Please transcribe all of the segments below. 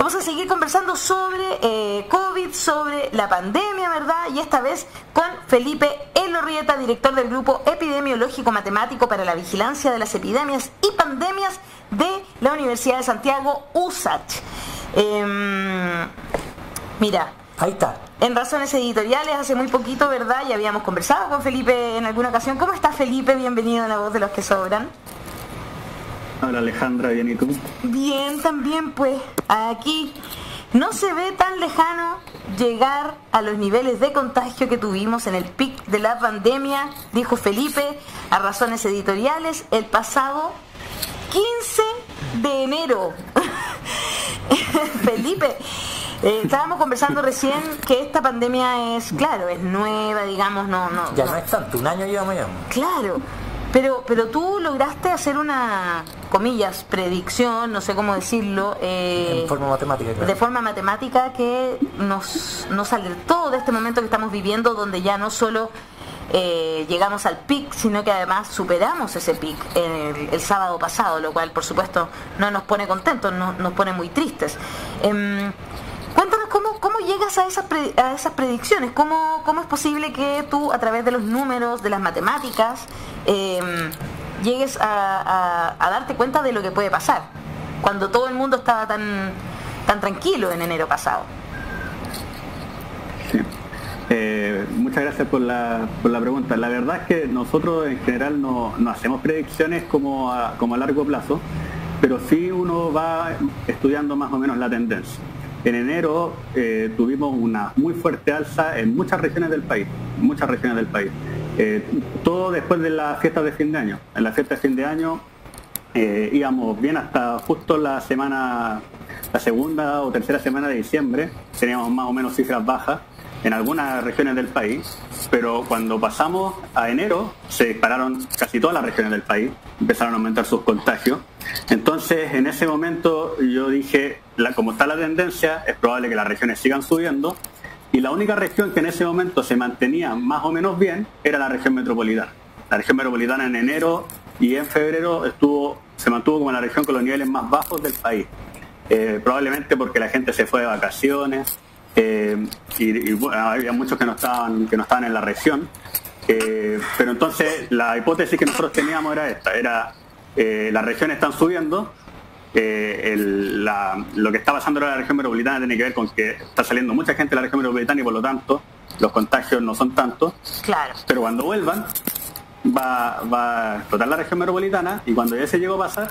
Vamos a seguir conversando sobre COVID, sobre la pandemia, ¿verdad? Y esta vez con Felipe Elorrieta, director del Grupo Epidemiológico Matemático para la Vigilancia de las Epidemias y Pandemias de la Universidad de Santiago, USACH. Mira, ahí está. En Razones Editoriales, hace muy poquito, ¿verdad? Ya habíamos conversado con Felipe en alguna ocasión. ¿Cómo está, Felipe? Bienvenido a La Voz de los que Sobran. Hola, Alejandra, ¿bien y tú? Bien, también, pues, aquí no se ve tan lejano llegar a los niveles de contagio que tuvimos en el pic de la pandemia, dijo Felipe a Razones Editoriales el pasado 15 de enero. Felipe, estábamos conversando recién que esta pandemia es, claro, es nueva, digamos, no es tanto, un año llevamos ya. Claro, pero tú lograste hacer una, comillas, predicción, no sé cómo decirlo, en forma matemática, claro. De forma matemática que nos alertó de este momento que estamos viviendo, donde ya no solo llegamos al pic, sino que además superamos ese pic el sábado pasado, lo cual por supuesto no nos pone contentos, nos pone muy tristes. Cuéntanos cómo llegas a esas predicciones, cómo es posible que tú, a través de los números, de las matemáticas, llegues a darte cuenta de lo que puede pasar, cuando todo el mundo estaba tan tranquilo en enero pasado. Sí. Muchas gracias por la pregunta. La verdad es que nosotros en general no hacemos predicciones como a largo plazo, pero sí uno va estudiando más o menos la tendencia. En enero tuvimos una muy fuerte alza en muchas regiones del país, todo después de las fiestas de fin de año. En la fiesta de fin de año íbamos bien hasta justo la segunda o tercera semana de diciembre, teníamos más o menos cifras bajas en algunas regiones del país, pero cuando pasamos a enero se dispararon casi todas las regiones del país, empezaron a aumentar sus contagios. Entonces en ese momento yo dije, como está la tendencia, es probable que las regiones sigan subiendo, y la única región que en ese momento se mantenía más o menos bien era la región metropolitana. La región metropolitana en enero y en febrero se mantuvo como la región con los niveles más bajos del país, probablemente porque la gente se fue de vacaciones, y bueno, había muchos que no estaban en la región, pero entonces la hipótesis que nosotros teníamos era esta, las regiones están subiendo, lo que está pasando en la región metropolitana tiene que ver con que está saliendo mucha gente de la región metropolitana y por lo tanto los contagios no son tantos, claro. Pero cuando vuelvan va a explotar la región metropolitana, y cuando ya se llegó a pasar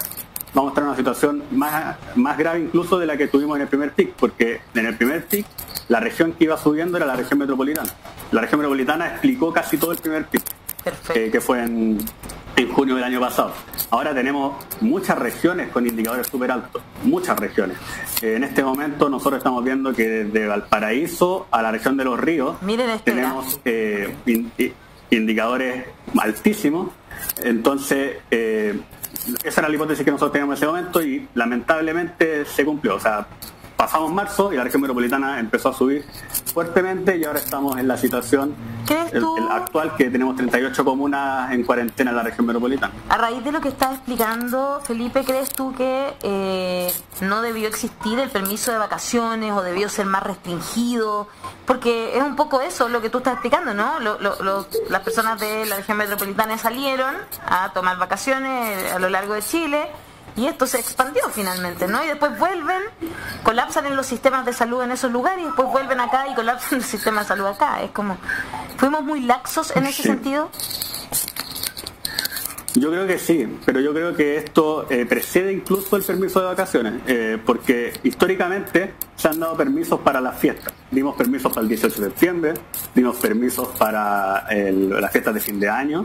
vamos a estar en una situación más grave incluso de la que tuvimos en el primer pic, porque en el primer pic la región que iba subiendo era la región metropolitana. La región metropolitana explicó casi todo el primer pic, que fue en junio del año pasado. Ahora tenemos muchas regiones con indicadores súper altos, muchas regiones. En este momento nosotros estamos viendo que desde Valparaíso a la región de Los Ríos tenemos indicadores altísimos. Entonces esa era la hipótesis que nosotros teníamos en ese momento y lamentablemente se cumplió. O sea, pasamos marzo y la región metropolitana empezó a subir fuertemente y ahora estamos en la situación actual, que tenemos 38 comunas en cuarentena en la región metropolitana. A raíz de lo que estás explicando, Felipe, ¿crees tú que no debió existir el permiso de vacaciones o debió ser más restringido? Porque es un poco eso lo que tú estás explicando, ¿no? Las personas de la región metropolitana salieron a tomar vacaciones a lo largo de Chile, y esto se expandió finalmente, ¿no? Y después vuelven, colapsan en los sistemas de salud en esos lugares, y después vuelven acá y colapsan el sistema de salud acá. Es como, ¿fuimos muy laxos en ese sentido? Yo creo que sí, pero yo creo que esto precede incluso el permiso de vacaciones, porque históricamente se han dado permisos para las fiestas. Dimos permisos para el 18 de septiembre, dimos permisos para las fiestas de fin de año,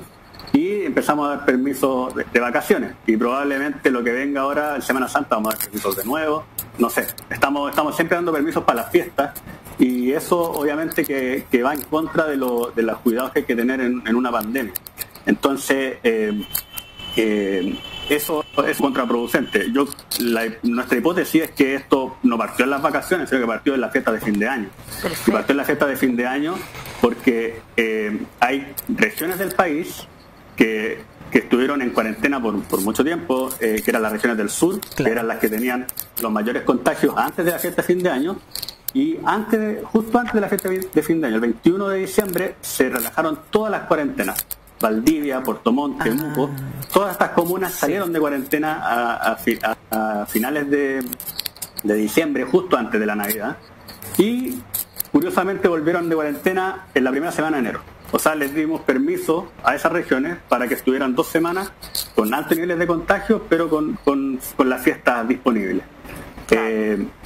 y empezamos a dar permisos de vacaciones, y probablemente lo que venga ahora en Semana Santa vamos a dar permisos de nuevo, no sé, estamos siempre dando permisos para las fiestas, y eso obviamente que va en contra de los cuidados que hay que tener en una pandemia. Entonces eso es contraproducente. Nuestra hipótesis es que esto no partió en las vacaciones, sino que partió en la fiesta de fin de año. Y partió en la fiesta de fin de año porque hay regiones del país que que estuvieron en cuarentena por mucho tiempo, que eran las regiones del sur, Claro. que eran las que tenían los mayores contagios antes de la fiesta de fin de año. Y justo antes de la fiesta de fin de año, el 21 de diciembre, se relajaron todas las cuarentenas. Valdivia, Puerto Montt, Temuco, todas estas comunas salieron de cuarentena a finales de diciembre, justo antes de la Navidad. Y curiosamente volvieron de cuarentena en la primera semana de enero. O sea, les dimos permiso a esas regiones para que estuvieran 2 semanas con altos niveles de contagio, pero con las fiestas disponibles.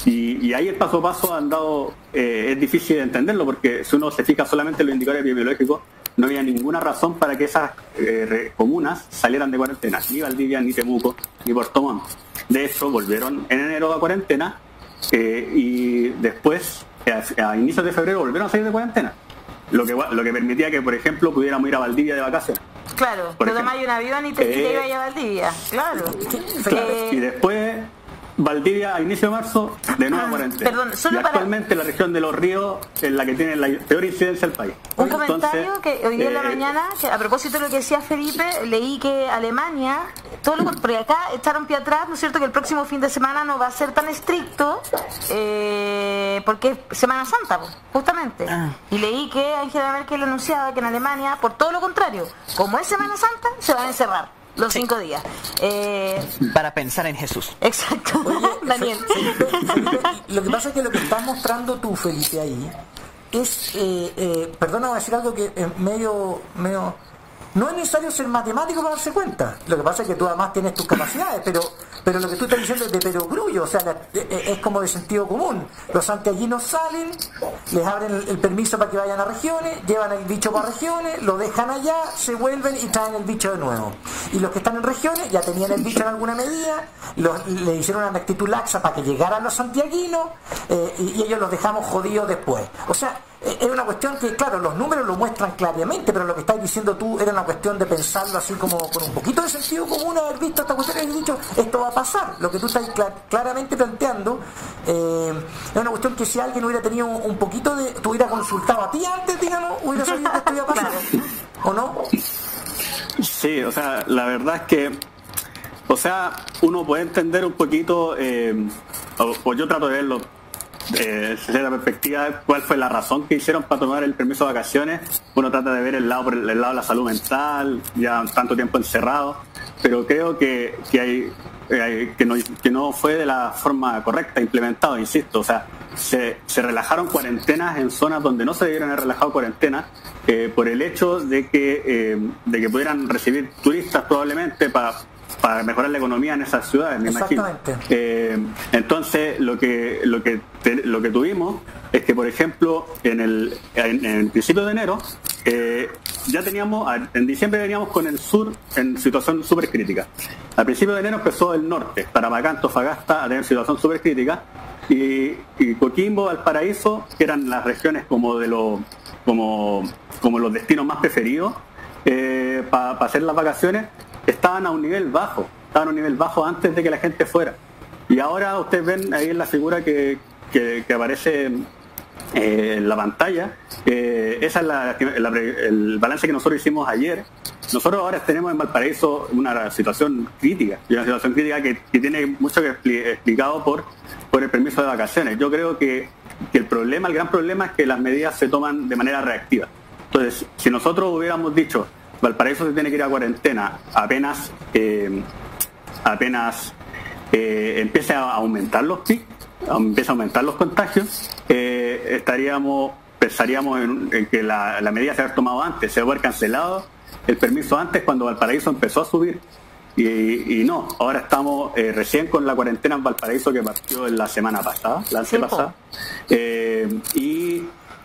Y ahí el paso a paso han dado, es difícil de entenderlo, porque si uno se fija solamente en los indicadores epidemiológicos, no había ninguna razón para que esas comunas salieran de cuarentena, ni Valdivia, ni Temuco, ni Puerto Montt. De hecho, volvieron en enero a cuarentena y después, a inicios de febrero, volvieron a salir de cuarentena. Lo que permitía que, por ejemplo, pudiéramos ir a Valdivia de vacaciones. Claro, Por pero ejemplo. tomáis un avión y te ibas a Valdivia. Claro. Claro. Y después Valdivia a inicio de marzo de nuevo cuarentena. perdón, solo y actualmente la región de Los Ríos es la que tiene la peor incidencia del país. Un comentario que hoy día en la mañana, que a propósito de lo que decía Felipe, leí que Alemania, porque acá echaron pie atrás, ¿no es cierto?, que el próximo fin de semana no va a ser tan estricto, porque es Semana Santa, justamente. Y leí que Angela Merkel anunciaba que en Alemania, por todo lo contrario, como es Semana Santa, se van a encerrar los 5 días. Para pensar en Jesús. Exacto. Oye, Daniel. Felipe, lo que pasa es que lo que estás mostrando tú, Felipe, ahí es, perdona, voy a decir algo que es medio, no es necesario ser matemático para darse cuenta. Lo que pasa es que tú además tienes tus capacidades, pero lo que tú estás diciendo es de perogrullo, o sea, es como de sentido común. Los santiaguinos salen, les abren el permiso para que vayan a regiones, llevan el bicho para regiones, lo dejan allá, se vuelven y traen el bicho de nuevo. Y los que están en regiones ya tenían el bicho en alguna medida, le hicieron una actitud laxa para que llegaran los santiaguinos, y ellos los dejamos jodidos después. O sea, es una cuestión que, claro, los números lo muestran claramente, pero lo que estás diciendo tú era una cuestión de pensarlo así como con un poquito de sentido común, haber visto esta cuestión y haber dicho, esto va a pasar. Lo que tú estás claramente planteando es una cuestión que si alguien hubiera tenido un poquito de... Tú hubieras consultado a ti antes, digamos, hubiera sabido que esto iba a pasar. ¿O no? Sí, o sea, la verdad es que, o sea, uno puede entender un poquito, o yo trato de verlo desde la perspectiva, cuál fue la razón que hicieron para tomar el permiso de vacaciones. Uno trata de ver el lado de la salud mental, ya tanto tiempo encerrado, pero creo que no fue de la forma correcta implementado, insisto. O sea, se relajaron cuarentenas en zonas donde no se debieron haber relajado cuarentenas, por el hecho de que pudieran recibir turistas probablemente para mejorar la economía en esas ciudades, me imagino. Entonces, lo que tuvimos es que, por ejemplo, en el principio de enero, ya teníamos, en diciembre veníamos con el sur en situación súper crítica. Al principio de enero empezó el norte, Tarapacá, Antofagasta, a tener situación súper crítica, y Coquimbo, Valparaíso, que eran las regiones como los destinos más preferidos para hacer las vacaciones, estaban a un nivel bajo antes de que la gente fuera. Y ahora ustedes ven ahí en la figura que aparece en la pantalla, esa es el balance que nosotros hicimos ayer. Nosotros ahora tenemos en Valparaíso una situación crítica, y una situación crítica que tiene mucho que explicado por el permiso de vacaciones. Yo creo que el gran problema es que las medidas se toman de manera reactiva. Entonces, si nosotros hubiéramos dicho Valparaíso se tiene que ir a cuarentena apenas empiece a aumentar los pics, empieza a aumentar los contagios, pensaríamos en que la medida se había tomado antes, se había cancelado el permiso antes cuando Valparaíso empezó a subir, y no, ahora estamos recién con la cuarentena en Valparaíso que partió la semana pasada, la antepasada,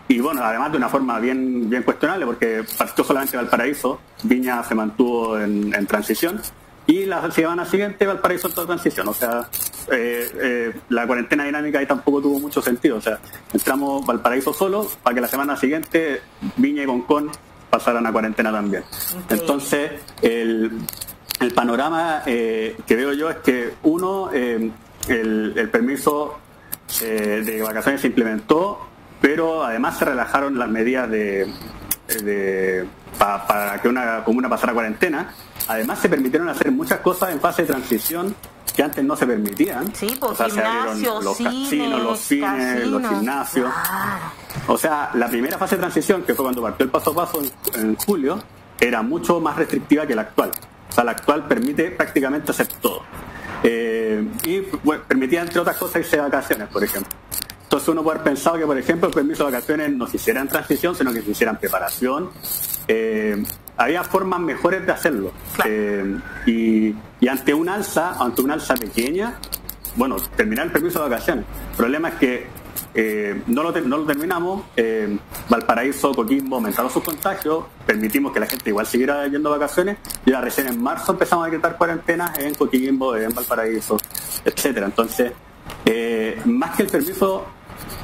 y bueno, además de una forma bien cuestionable, porque partió solamente Valparaíso, Viña se mantuvo en transición, y la semana siguiente Valparaíso entró en transición. O sea, la cuarentena dinámica ahí tampoco tuvo mucho sentido. O sea, entramos Valparaíso solo para que la semana siguiente Viña y Concón pasaran a cuarentena también. Entonces, el panorama que veo yo es que el permiso de vacaciones se implementó, pero además se relajaron las medidas para que una comuna pasara a cuarentena además se permitieron hacer muchas cosas en fase de transición que antes no se permitían. Sí, pues se abrieron los casinos, los cines, los gimnasios. O sea, la primera fase de transición, que fue cuando partió el paso a paso en julio, era mucho más restrictiva que la actual. O sea, la actual permite prácticamente hacer todo. Y bueno, permitía, entre otras cosas, irse de vacaciones, por ejemplo. Entonces uno puede haber pensado que, por ejemplo, el permiso de vacaciones no se hiciera en transición, sino que se hiciera en preparación. Había formas mejores de hacerlo. Claro. Y ante un alza pequeña, bueno, terminar el permiso de vacaciones. El problema es que no lo terminamos. Valparaíso, Coquimbo aumentaron sus contagios, permitimos que la gente igual siguiera yendo de vacaciones, y ya recién en marzo empezamos a decretar cuarentenas en Coquimbo, en Valparaíso, etcétera. Entonces, más que el permiso,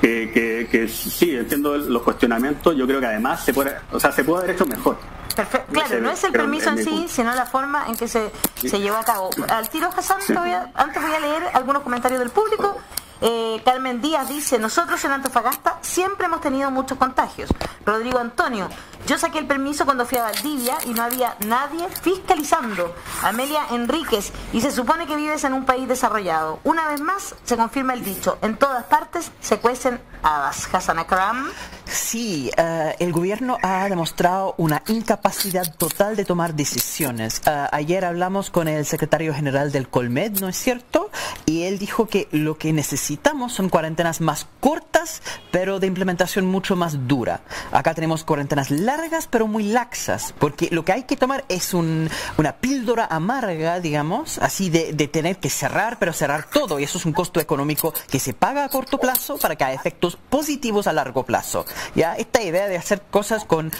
que sí, entiendo los cuestionamientos, yo creo que además se puede haber hecho mejor. Perfecto. Claro, no es el permiso en sí, sino la forma en que se llevó a cabo. Al tiro, Hassan, antes voy a leer algunos comentarios del público. Carmen Díaz dice: nosotros en Antofagasta siempre hemos tenido muchos contagios. Rodrigo Antonio: yo saqué el permiso cuando fui a Valdivia y no había nadie fiscalizando. Amelia Enríquez: y se supone que vives en un país desarrollado. Una vez más se confirma el dicho: en todas partes se cuecen habas. Hassan Akram. Sí, el gobierno ha demostrado una incapacidad total de tomar decisiones. Ayer hablamos con el secretario general del Colmed, ¿no es cierto? Y él dijo que lo que necesitamos son cuarentenas más cortas, pero de implementación mucho más dura. Acá tenemos cuarentenas largas, pero muy laxas, porque lo que hay que tomar es una píldora amarga, digamos, así de tener que cerrar, pero cerrar todo, y eso es un costo económico que se paga a corto plazo para que haya efectos positivos a largo plazo. Ya esta idea de hacer cosas con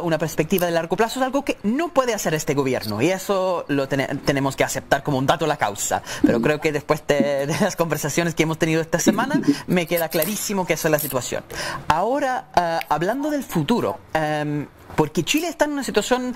una perspectiva de largo plazo es algo que no puede hacer este gobierno, y eso lo tenemos que aceptar como un dato a la causa. Pero creo que después de las conversaciones que hemos tenido esta semana, me queda clarísimo que esa es la situación. Ahora, hablando del futuro, porque Chile está en una situación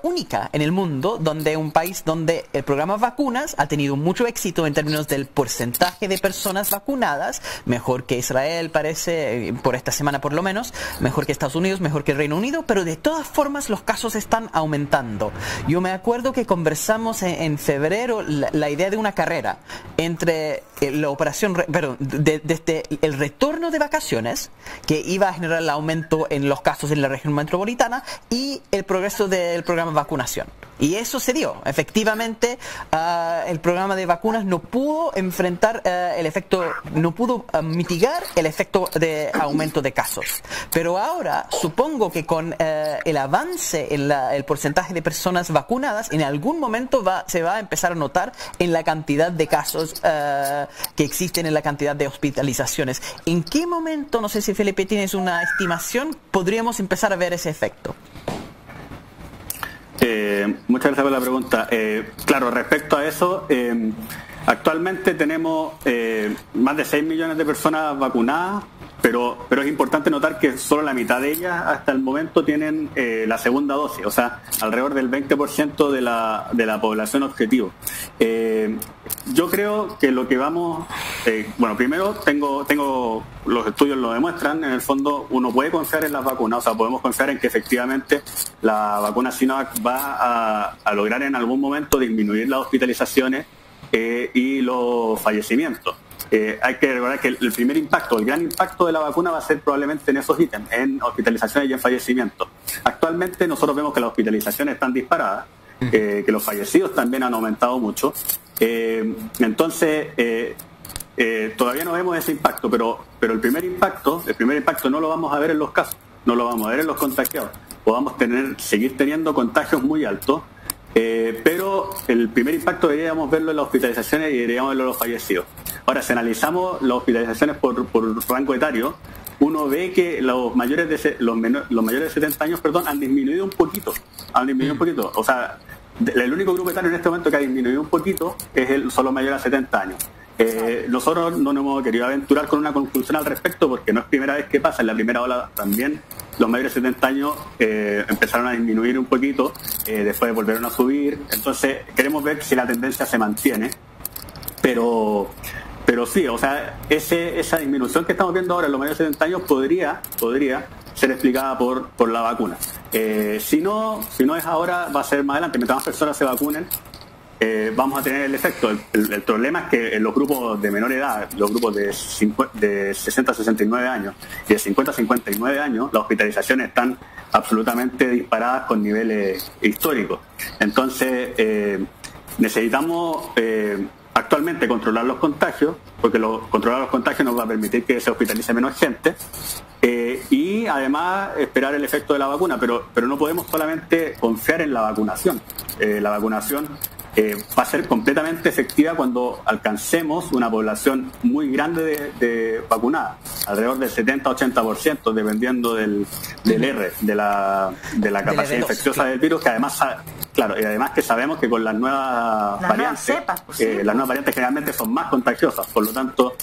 única en el mundo, donde un país donde el programa vacunas ha tenido mucho éxito en términos del porcentaje de personas vacunadas, mejor que Israel parece, por esta semana por lo menos, mejor que Estados Unidos, mejor que el Reino Unido, pero de todas formas los casos están aumentando. Yo me acuerdo que conversamos en febrero la idea de una carrera entre la operación, desde el retorno de vacaciones, que iba a generar el aumento en los casos en la región metropolitana, y el progreso del programa de vacunación. Y eso se dio. Efectivamente, el programa de vacunas no pudo enfrentar el efecto, no pudo mitigar el efecto de aumento de casos. Pero ahora, supongo que con el avance en el porcentaje de personas vacunadas, en algún momento se va a empezar a notar en la cantidad de casos que existen, en la cantidad de hospitalizaciones. ¿En qué momento, no sé si Felipe tienes una estimación, podríamos empezar a ver ese efecto? Muchas gracias por la pregunta. Claro, respecto a eso, actualmente tenemos más de 6 millones de personas vacunadas, pero es importante notar que solo la mitad de ellas hasta el momento tienen la segunda dosis, o sea, alrededor del 20% de la población objetivo. Yo creo que lo que vamos... bueno, primero tengo los estudios lo demuestran, en el fondo uno puede confiar en las vacunas, o sea, podemos confiar en que efectivamente la vacuna Sinovac va a lograr en algún momento disminuir las hospitalizaciones y los fallecimientos. Hay que recordar que el primer impacto, el gran impacto de la vacuna va a ser probablemente en esos ítems, en hospitalizaciones y en fallecimientos. Actualmente nosotros vemos que las hospitalizaciones están disparadas, que los fallecidos también han aumentado mucho. Entonces, todavía no vemos ese impacto, pero el primer impacto no lo vamos a ver en los casos, no lo vamos a ver en los contagiados. Podamos seguir teniendo contagios muy altos, pero el primer impacto deberíamos verlo en las hospitalizaciones y deberíamos verlo en los fallecidos. Ahora, si analizamos las hospitalizaciones por rango etario, uno ve que los mayores de 70 años, han disminuido un poquito. O sea, el único grupo etario en este momento que ha disminuido un poquito son los mayores de 70 años. Nosotros no nos hemos querido aventurar con una conclusión al respecto, porque no es primera vez que pasa. En la primera ola también los mayores de 70 años empezaron a disminuir un poquito, después volvieron a subir. Entonces queremos ver si la tendencia se mantiene, pero sí, o sea, esa disminución que estamos viendo ahora en los mayores de 70 años podría ser explicada por la vacuna. Si no es ahora, va a ser más adelante. Mientras más personas se vacunen, vamos a tener el efecto. El problema es que en los grupos de menor edad, los grupos de 60 a 69 años y de 50 a 59 años, las hospitalizaciones están absolutamente disparadas con niveles históricos. Entonces, necesitamos actualmente controlar los contagios, porque controlar los contagios nos va a permitir que se hospitalice menos gente, y además esperar el efecto de la vacuna, pero no podemos solamente confiar en la vacunación. La vacunación va a ser completamente efectiva cuando alcancemos una población muy grande de vacunada, alrededor del 70-80%, dependiendo del R, de la capacidad infecciosa del virus, que además, claro, y además que sabemos que con las nuevas variantes, las nuevas variantes generalmente son más contagiosas, por lo tanto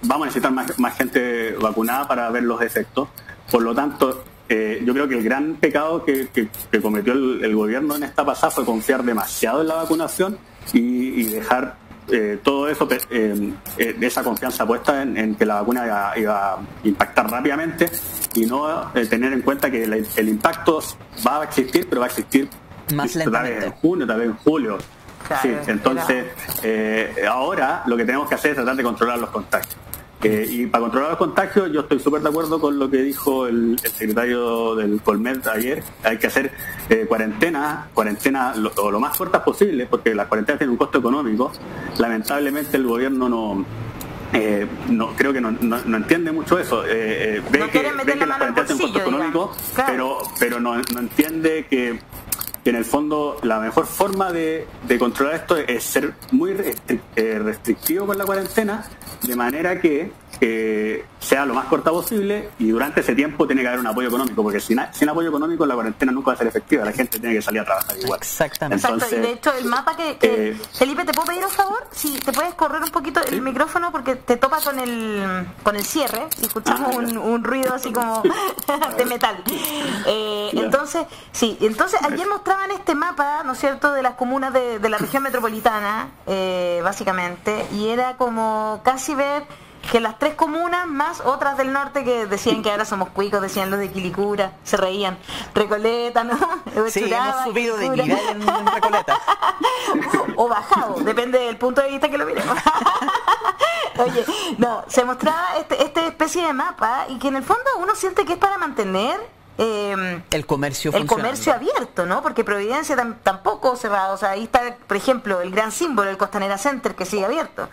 vamos a necesitar más gente vacunada para ver los efectos. Por lo tanto, yo creo que el gran pecado que cometió el gobierno en esta pasada fue confiar demasiado en la vacunación y dejar todo eso, esa confianza puesta en que la vacuna iba a impactar rápidamente, y no tener en cuenta que el impacto va a existir, pero va a existir más tal vez en junio, tal vez en julio. Claro, sí, entonces ahora lo que tenemos que hacer es tratar de controlar los contagios. Y para controlar los contagios, yo estoy súper de acuerdo con lo que dijo el secretario del Colmed ayer. Hay que hacer cuarentena lo más cortas posible, porque las cuarentenas tienen un costo económico. Lamentablemente el gobierno no creo que no entiende mucho eso. Ve que las cuarentenas tienen un costo económico, claro, pero no entiende que en el fondo la mejor forma de controlar esto es ser muy restrictivo con la cuarentena, de manera que sea lo más corta posible, y durante ese tiempo tiene que haber un apoyo económico, porque sin apoyo económico la cuarentena nunca va a ser efectiva, la gente tiene que salir a trabajar igual. Exactamente. Entonces, exacto, y de hecho el mapa que Felipe, ¿te puedo pedir un favor? Si te puedes correr un poquito el micrófono, porque te topa con el cierre y escuchamos un ruido así como de metal. Entonces ayer mostraban este mapa, ¿no es cierto?, de las comunas de la región metropolitana, básicamente, y era como casi ver que las 3 comunas más otras del norte que decían que ahora somos cuicos, decían los de Quilicura, se reían, Recoleta, ¿no? Sí, hemos subido de nivel en Recoleta. O bajado, depende del punto de vista que lo miremos. Oye, no, se mostraba esta especie de mapa, y que en el fondo uno siente que es para mantener el comercio abierto, ¿no? Porque Providencia tampoco cerrado. O sea, ahí está, por ejemplo, el gran símbolo, el Costanera Center, que sigue abierto.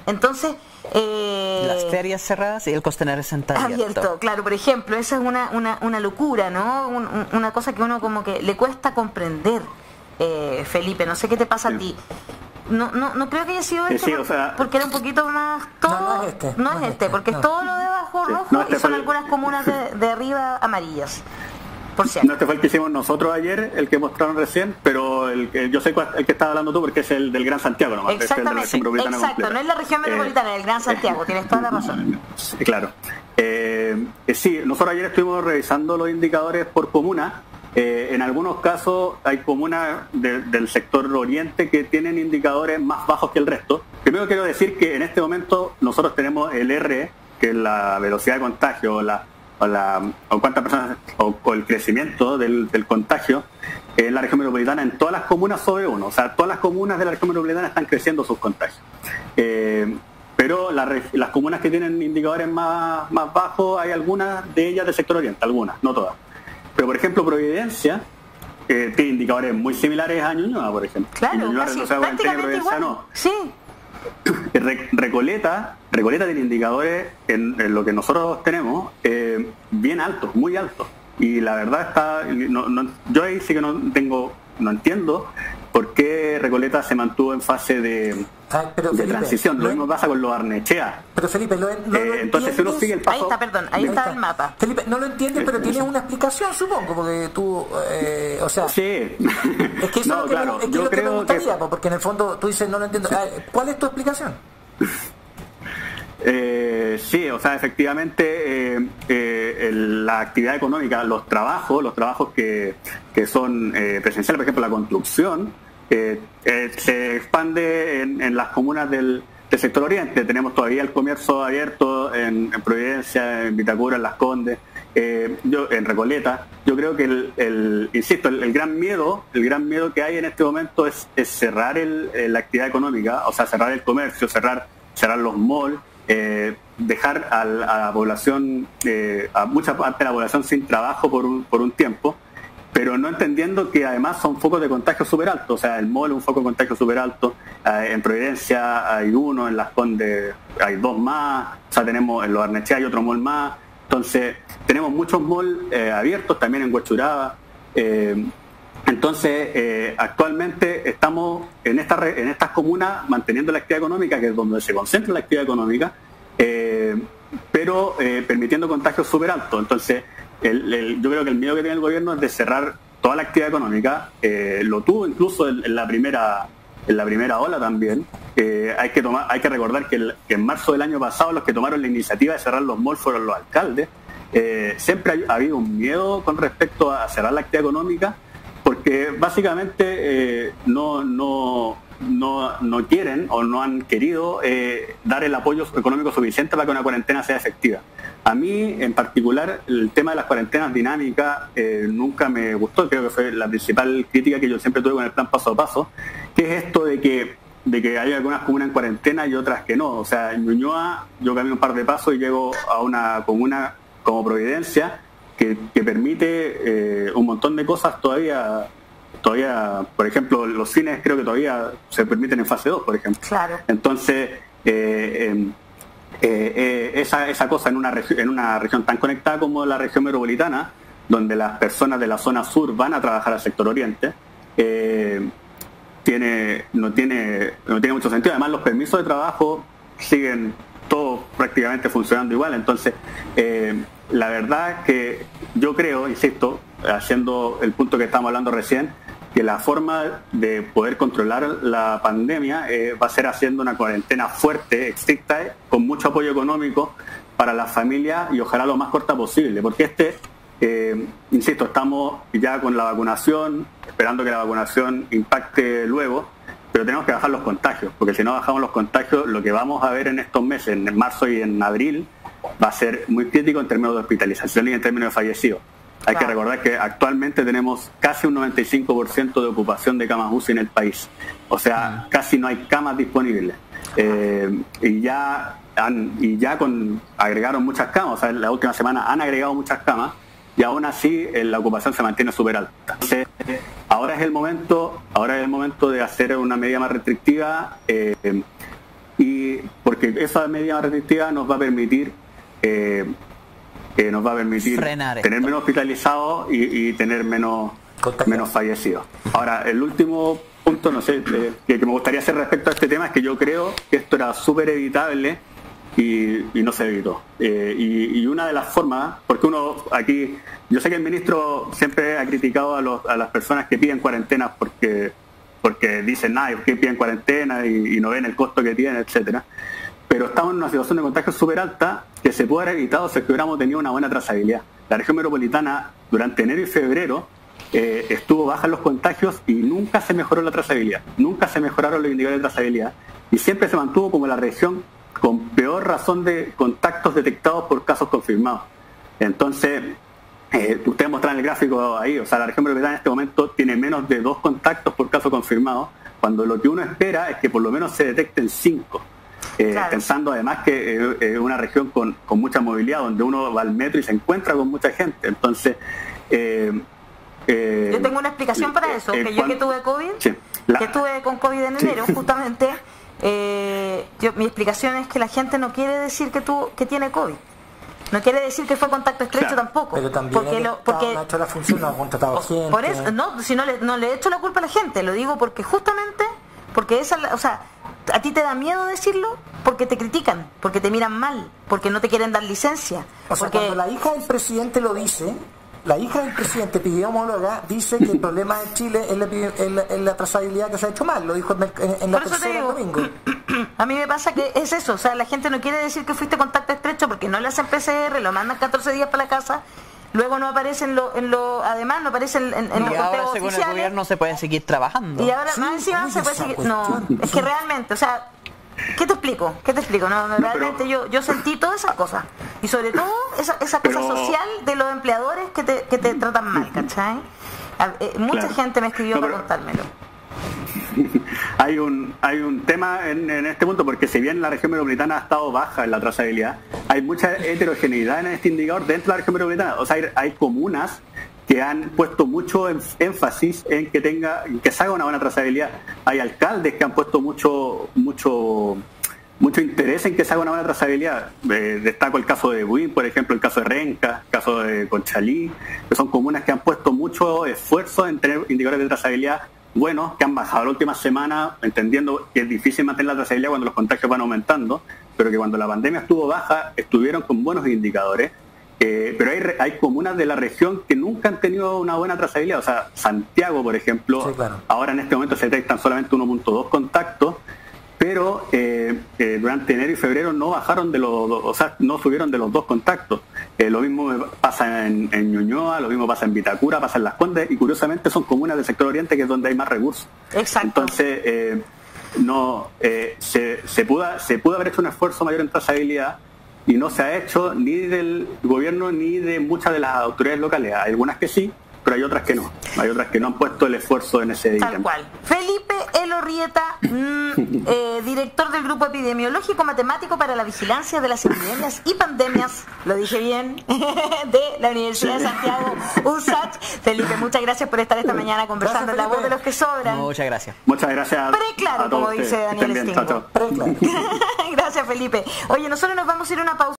Entonces, las ferias cerradas y el Costanera Center abierto. Claro, por ejemplo, esa es una locura, ¿no? Una cosa que uno como que le cuesta comprender, Felipe. No sé qué te pasa a ti. No creo que haya sido este, sí, o sea, porque era un poquito más todo. No es este, porque es todo lo de abajo rojo, y son algunas comunas de arriba amarillas. Por cierto. No, este fue el que hicimos nosotros ayer, el que mostraron recién, pero yo sé el que estás hablando tú, porque es el del Gran Santiago nomás. Exactamente, exacto, no es la región metropolitana, es el Gran Santiago, tienes toda la razón. Claro. Sí, nosotros ayer estuvimos revisando los indicadores por comuna. En algunos casos hay comunas del sector oriente que tienen indicadores más bajos que el resto. Primero quiero decir que en este momento nosotros tenemos el R, que es la velocidad de contagio, o cuántas personas, o el crecimiento del contagio en la región metropolitana, en todas las comunas sobre 1. O sea, todas las comunas de la región metropolitana están creciendo sus contagios. Pero las comunas que tienen indicadores más bajos, hay algunas de ellas del sector oriente, algunas, no todas. Pero, por ejemplo, Providencia tiene indicadores muy similares a Ñuñoa, por ejemplo. Claro, casi, prácticamente igual. No. Sí. Recoleta tiene indicadores en lo que nosotros tenemos bien altos, muy altos. Y la verdad yo ahí sí que no entiendo por qué Recoleta se mantuvo en fase de Felipe, transición. Lo mismo pasa con los Barnechea. Pero Felipe, entonces si uno sigue el paso... Ahí está el mapa. Felipe, no lo entiendes, pero tienes una explicación, supongo, porque tú, o sea... Sí. Es que eso es lo que me gustaría, porque en el fondo tú dices, no lo entiendo. ¿Cuál es tu explicación? Sí, o sea, efectivamente la actividad económica, los trabajos que son presenciales, por ejemplo, la construcción, se expande en las comunas del del sector oriente. Tenemos todavía el comercio abierto en Providencia, en Vitacura, en Las Condes, en Recoleta. Yo creo que insisto, el gran miedo que hay en este momento es cerrar la actividad económica, o sea, cerrar el comercio, cerrar los malls, dejar a la población, a mucha parte de la población sin trabajo por un tiempo, pero no entendiendo que además son focos de contagio súper altos. O sea, el mall es un foco de contagio súper alto, en Providencia hay uno, en Las Condes hay 2 más, o sea, tenemos en Los Arnechea hay otro mall más, entonces tenemos muchos malls abiertos también en Huechuraba. Entonces, actualmente estamos en estas comunas manteniendo la actividad económica, que es donde se concentra la actividad económica, pero permitiendo contagios súper altos. Entonces, yo creo que el miedo que tiene el gobierno es de cerrar toda la actividad económica. Lo tuvo incluso en la primera ola también. Hay que recordar que en marzo del año pasado los que tomaron la iniciativa de cerrar los malls fueron los alcaldes. Siempre ha habido un miedo con respecto a cerrar la actividad económica, porque básicamente no quieren o no han querido dar el apoyo económico suficiente para que una cuarentena sea efectiva. A mí, en particular, el tema de las cuarentenas dinámicas nunca me gustó. Creo que fue la principal crítica que yo siempre tuve con el plan paso a paso, que es esto de que hay algunas comunas en cuarentena y otras que no. O sea, en Ñuñoa yo camino un par de pasos y llego a una comuna como Providencia que permite un montón de cosas todavía, por ejemplo, los cines creo que todavía se permiten en fase 2, por ejemplo. Claro. Entonces, esa cosa en una región tan conectada como la región metropolitana, donde las personas de la zona sur van a trabajar al sector oriente, no tiene mucho sentido. Además, los permisos de trabajo siguen todos prácticamente funcionando igual. Entonces, la verdad es que yo creo, insisto, haciendo el punto que estábamos hablando recién, que la forma de poder controlar la pandemia va a ser haciendo una cuarentena fuerte, estricta, con mucho apoyo económico para las familias y ojalá lo más corta posible, porque insisto, estamos ya con la vacunación, esperando que la vacunación impacte luego, pero tenemos que bajar los contagios, porque si no bajamos los contagios, lo que vamos a ver en estos meses, en marzo y en abril, va a ser muy crítico en términos de hospitalización y en términos de fallecidos. Hay que recordar que actualmente tenemos casi un 95% de ocupación de camas UCI en el país. O sea, casi no hay camas disponibles. Y ya agregaron muchas camas. O sea, en la última semana han agregado muchas camas y aún así la ocupación se mantiene súper alta. Entonces, ahora es el momento de hacer una medida más restrictiva, y porque esa medida más restrictiva nos va a permitir frenar tener menos hospitalizados y tener menos fallecidos. Ahora, el último punto, no sé, que me gustaría hacer respecto a este tema es que yo creo que esto era súper evitable y no se evitó. Y una de las formas, porque uno aquí, yo sé que el ministro siempre ha criticado a las personas que piden cuarentenas porque dicen, que piden cuarentena y no ven el costo que tienen, etcétera. Pero estamos en una situación de contagio súper alta que se puede haber evitado si hubiéramos tenido una buena trazabilidad. La región metropolitana durante enero y febrero estuvo baja en los contagios y nunca se mejoró la trazabilidad, nunca se mejoraron los indicadores de trazabilidad y siempre se mantuvo como la región con peor razón de contactos detectados por casos confirmados. Entonces, ustedes mostraron el gráfico ahí, o sea, la región metropolitana en este momento tiene menos de 2 contactos por caso confirmado, cuando lo que uno espera es que por lo menos se detecten 5. Claro. Pensando además que es una región con mucha movilidad, donde uno va al metro y se encuentra con mucha gente. Entonces, yo tengo una explicación para eso, que yo que tuve COVID, que estuve con COVID en enero, justamente, mi explicación es que la gente no quiere decir que tiene COVID. No quiere decir que fue contacto estrecho tampoco. Pero también porque no ha hecho la función, no ha contratado gente. Por eso, si no le echo la culpa a la gente, lo digo porque justamente, porque o sea, a ti te da miedo decirlo porque te critican, porque te miran mal, porque no te quieren dar licencia. O sea, cuando la hija del presidente lo dice, la hija del presidente pidió homóloga, dice que el problema de Chile es la trazabilidad que se ha hecho mal, lo dijo en la tercera domingo. A mí me pasa que es eso, o sea, la gente no quiere decir que fuiste contacto estrecho porque no le hacen PCR, lo mandan 14 días para la casa, luego no aparece además no aparece en los conteos ahora según oficiales. el gobierno se puede seguir trabajando. Y ahora más encima se puede seguir. No, es que realmente, o sea, ¿Qué te explico? No, realmente yo sentí todas esas cosas. Y sobre todo esa cosa social de los empleadores que te tratan mal, ¿cachai? Mucha gente me escribió para contármelo. Hay un tema en este punto, porque si bien la región metropolitana ha estado baja en la trazabilidad, hay mucha heterogeneidad en este indicador dentro de la región metropolitana. O sea, hay comunas que han puesto mucho énfasis en que se haga una buena trazabilidad. Hay alcaldes que han puesto mucho interés en que se haga una buena trazabilidad. Destaco el caso de Buin, por ejemplo, el caso de Renca, el caso de Conchalí, que son comunas que han puesto mucho esfuerzo en tener indicadores de trazabilidad buenos, que han bajado la última semana, entendiendo que es difícil mantener la trazabilidad cuando los contagios van aumentando, pero que cuando la pandemia estuvo baja, estuvieron con buenos indicadores. Pero hay comunas de la región que nunca han tenido una buena trazabilidad. O sea, Santiago, por ejemplo, sí, claro. Ahora en este momento se detectan solamente 1.2 contactos, pero durante enero y febrero no bajaron no subieron de los 2 contactos. Lo mismo pasa en Ñuñoa, lo mismo pasa en Vitacura, pasa en Las Condes, y curiosamente son comunas del sector oriente, que es donde hay más recursos. Exacto. Entonces, se pudo haber hecho un esfuerzo mayor en trazabilidad, y no se ha hecho ni del gobierno ni de muchas de las autoridades locales. Hay algunas que sí, pero hay otras que no. Hay otras que no han puesto el esfuerzo en ese Tal cual. Felipe Elorrieta, director del Grupo Epidemiológico Matemático para la Vigilancia de las Epidemias y Pandemias, lo dije bien, de la Universidad de Santiago, USACH. Felipe, muchas gracias por estar esta mañana conversando en La Voz de los que Sobran. Muchas gracias. Muchas gracias. Preclaro, como dice Daniel Stingo. Chao, chao. Gracias, Felipe. Oye, nosotros nos vamos a ir a una pausa.